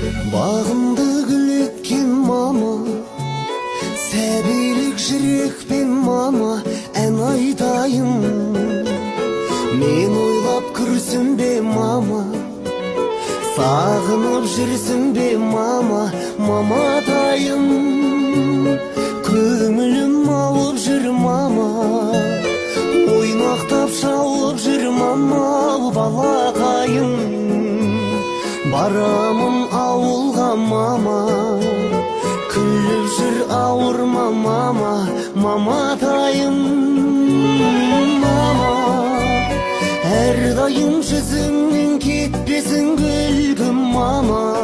Bağımды gül etken mama, сәбилік жүрекпен мама ән айтайын. Мен ойлап күрсін бе мама, сағынып жүрсін бе мама, маматайым. Көңілім алып жүр мама, ойнақтап шалып жүр мама, балақайым. Барамын ауылға мама, күліп жүр ауырма мама, маматайым. Мама, әрдайым жүзіңнен кетпесін күлгім мама.